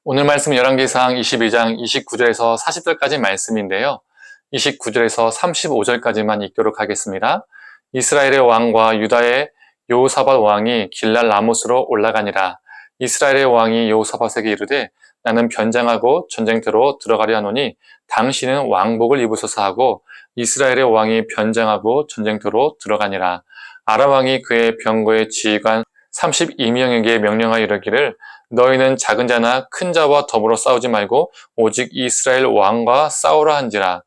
오늘 말씀 열왕기상 22장 29절에서 40절까지 말씀인데요. 29절에서 35절까지만 읽도록 하겠습니다. 이스라엘의 왕과 유다의 여호사밧 왕이 길랄 라못으로 올라가니라. 이스라엘의 왕이 여호사밧에게 이르되 나는 변장하고 전쟁터로 들어가려 하노니 당신은 왕복을 입으소서 하고 이스라엘의 왕이 변장하고 전쟁터로 들어가니라. 아람 왕이 그의 병거의 지휘관 32명에게 명령하여 이르기를 너희는 작은 자나 큰 자와 더불어 싸우지 말고 오직 이스라엘 왕과 싸우라 한지라.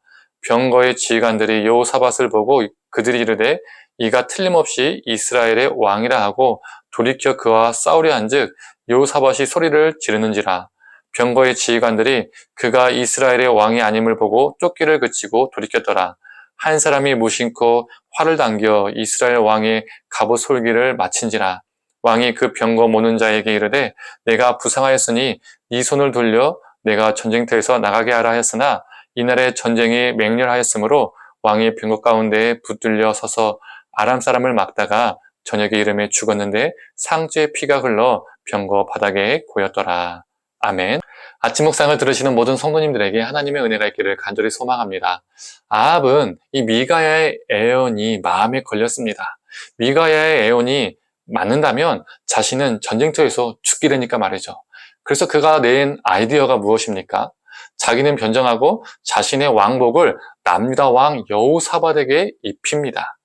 병거의 지휘관들이 여호사밧을 보고 그들이 이르되 이가 틀림없이 이스라엘의 왕이라 하고 돌이켜 그와 싸우려 한즉 여호사밧이 소리를 지르는지라. 병거의 지휘관들이 그가 이스라엘의 왕이 아님을 보고 쫓기를 그치고 돌이켰더라. 한 사람이 무심코 활을 당겨 이스라엘 왕의 갑옷 솔기를 마친지라. 왕이 그 병거 모는 자에게 이르되 내가 부상하였으니 네 손을 돌려 내가 전쟁터에서 나가게 하라 하였으나 이날에 전쟁이 맹렬하였으므로 왕이 병거 가운데에 붙들려 서서 아람 사람을 막다가 저녁에 이름에 죽었는데 상주의 피가 흘러 병거 바닥에 고였더라. 아멘. 아침 묵상을 들으시는 모든 성도님들에게 하나님의 은혜가 있기를 간절히 소망합니다. 아합은 이 미가야의 애언이 마음에 걸렸습니다. 미가야의 애언이 맞는다면 자신은 전쟁터에서 죽게 되니까 말이죠. 그래서 그가 낸 아이디어가 무엇입니까? 자기는 변정하고 자신의 왕복을 남유다 왕 여호사밧에게 입힙니다.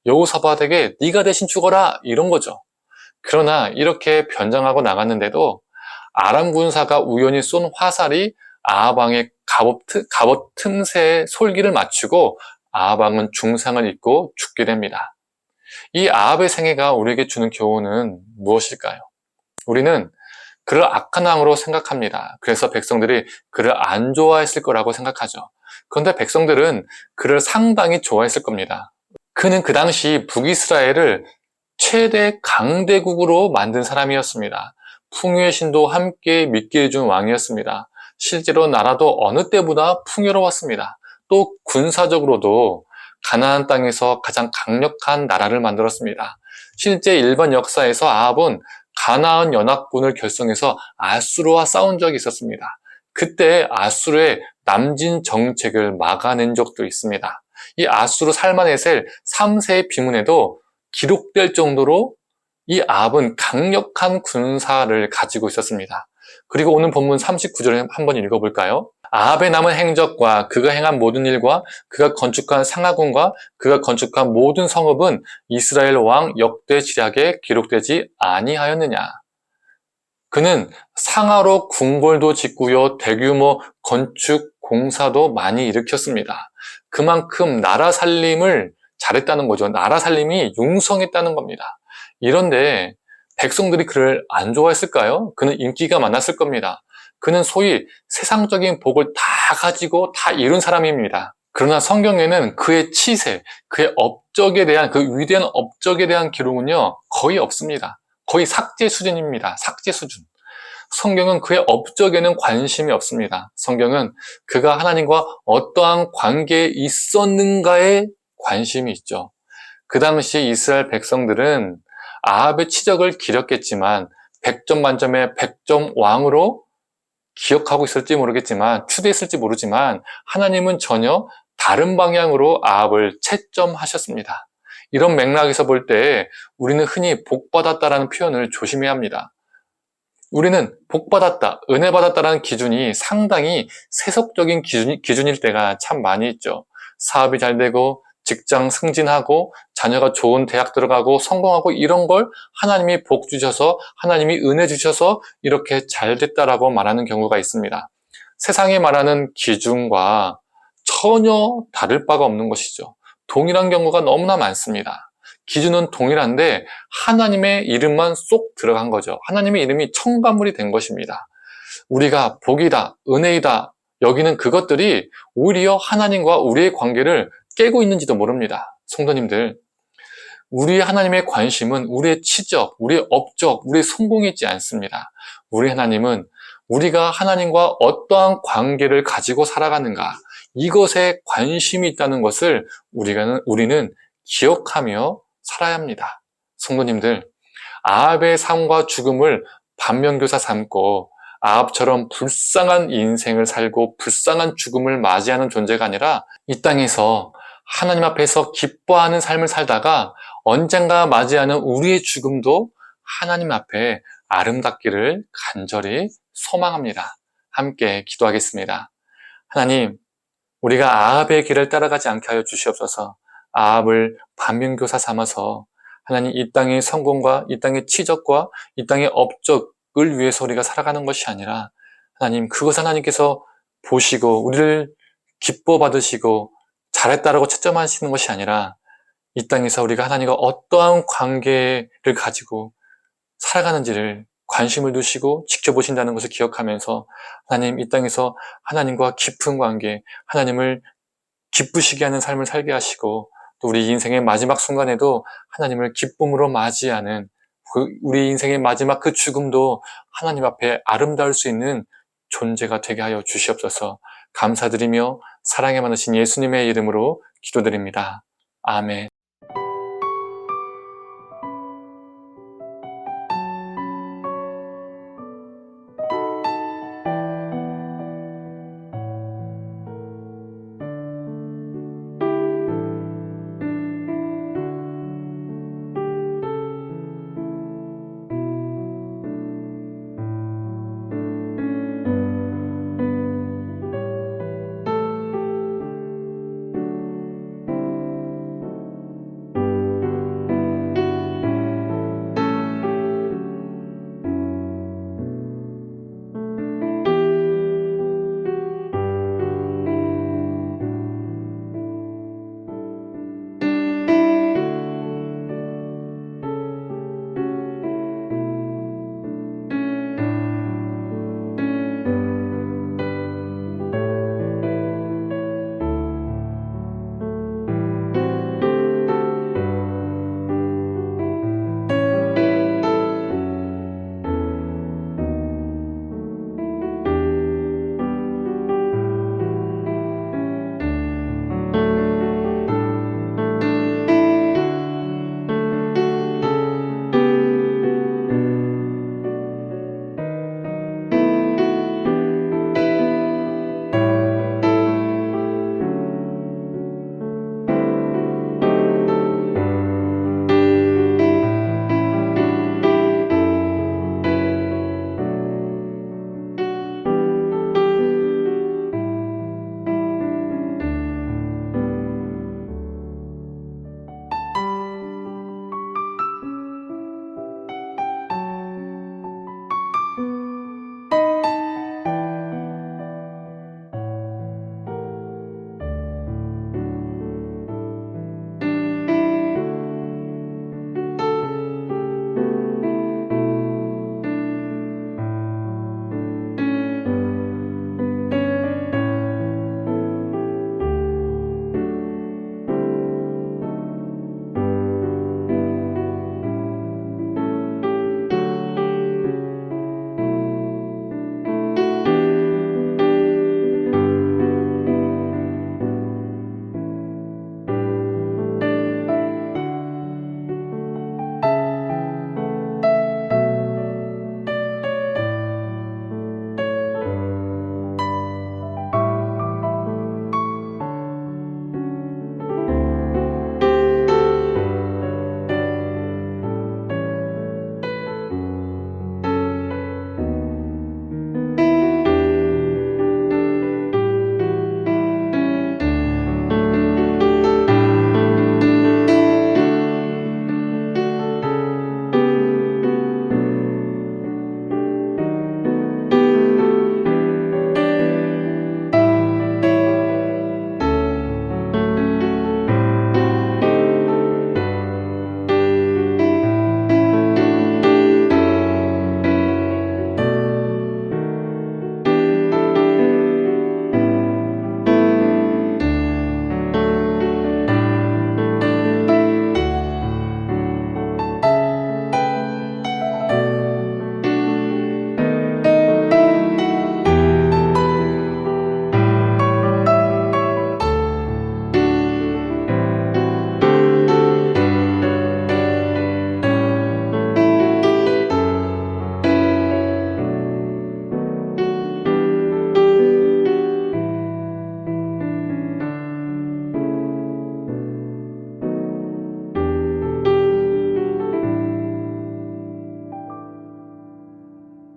여호사밧에게 네가 대신 죽어라 이런 거죠. 그러나 이렇게 변장하고 나갔는데도 아람 군사가 우연히 쏜 화살이 아합 왕의 갑옷 틈새에 솔기를 맞추고 아합 왕은 중상을 입고 죽게 됩니다. 이 아합의 생애가 우리에게 주는 교훈은 무엇일까요? 우리는 그를 악한 왕으로 생각합니다. 그래서 백성들이 그를 안 좋아했을 거라고 생각하죠. 그런데 백성들은 그를 상당히 좋아했을 겁니다. 그는 그 당시 북이스라엘을 최대 강대국으로 만든 사람이었습니다. 풍요의 신도 함께 믿게 해준 왕이었습니다. 실제로 나라도 어느 때보다 풍요로웠습니다. 또 군사적으로도 가나안 땅에서 가장 강력한 나라를 만들었습니다. 실제 일반 역사에서 아합은 가나안 연합군을 결성해서 아수르와 싸운 적이 있었습니다. 그때 아수르의 남진 정책을 막아낸 적도 있습니다. 이 아수르 살마네셀 3세의 비문에도 기록될 정도로 이 아합은 강력한 군사를 가지고 있었습니다. 그리고 오늘 본문 39절을 한번 읽어볼까요? 아합의 남은 행적과 그가 행한 모든 일과 그가 건축한 상하군과 그가 건축한 모든 성읍은 이스라엘 왕 역대 지략에 기록되지 아니하였느냐. 그는 상하로 궁궐도 짓고요, 대규모 건축 공사도 많이 일으켰습니다. 그만큼 나라 살림을 잘했다는 거죠. 나라 살림이 융성했다는 겁니다. 이런데 백성들이 그를 안 좋아했을까요? 그는 인기가 많았을 겁니다. 그는 소위 세상적인 복을 다 가지고 다 이룬 사람입니다. 그러나 성경에는 그의 치세, 그의 업적에 대한, 그 위대한 업적에 대한 기록은요, 거의 없습니다. 거의 삭제 수준입니다. 삭제 수준. 성경은 그의 업적에는 관심이 없습니다. 성경은 그가 하나님과 어떠한 관계에 있었는가에 관심이 있죠. 그 당시 이스라엘 백성들은 아합의 치적을 기렸겠지만 100점 만점에 100점 왕으로 기억하고 있을지 모르겠지만 추대했을지 모르지만 하나님은 전혀 다른 방향으로 아합을 채점하셨습니다. 이런 맥락에서 볼 때 우리는 흔히 복받았다라는 표현을 조심해야 합니다. 우리는 복받았다, 은혜받았다라는 기준이 상당히 세속적인 기준일 때가 참 많이 있죠. 사업이 잘 되고 직장 승진하고 자녀가 좋은 대학 들어가고 성공하고 이런 걸 하나님이 복 주셔서 하나님이 은혜 주셔서 이렇게 잘 됐다라고 말하는 경우가 있습니다. 세상이 말하는 기준과 전혀 다를 바가 없는 것이죠. 동일한 경우가 너무나 많습니다. 기준은 동일한데 하나님의 이름만 쏙 들어간 거죠. 하나님의 이름이 첨가물이 된 것입니다. 우리가 복이다, 은혜이다 여기는 그것들이 오히려 하나님과 우리의 관계를 깨고 있는지도 모릅니다. 성도님들, 우리 하나님의 관심은 우리의 치적, 우리의 업적, 우리의 성공이 있지 않습니다. 우리 하나님은 우리가 하나님과 어떠한 관계를 가지고 살아가는가 이것에 관심이 있다는 것을 우리는 기억하며 살아야 합니다. 성도님들, 아합의 삶과 죽음을 반면교사 삼고 아합처럼 불쌍한 인생을 살고 불쌍한 죽음을 맞이하는 존재가 아니라 이 땅에서 하나님 앞에서 기뻐하는 삶을 살다가 언젠가 맞이하는 우리의 죽음도 하나님 앞에 아름답기를 간절히 소망합니다. 함께 기도하겠습니다. 하나님, 우리가 아합의 길을 따라가지 않게 하여 주시옵소서. 아합을 반면교사 삼아서 하나님 이 땅의 성공과 이 땅의 치적과 이 땅의 업적을 위해서 우리가 살아가는 것이 아니라 하나님 그것 하나님께서 보시고 우리를 기뻐 받으시고 잘했다라고 채점하시는 것이 아니라 이 땅에서 우리가 하나님과 어떠한 관계를 가지고 살아가는지를 관심을 두시고 지켜보신다는 것을 기억하면서 하나님 이 땅에서 하나님과 깊은 관계, 하나님을 기쁘시게 하는 삶을 살게 하시고 또 우리 인생의 마지막 순간에도 하나님을 기쁨으로 맞이하는 우리 인생의 마지막 그 죽음도 하나님 앞에 아름다울 수 있는 존재가 되게 하여 주시옵소서. 감사드리며 사랑에 많으신 예수님의 이름으로 기도드립니다. 아멘.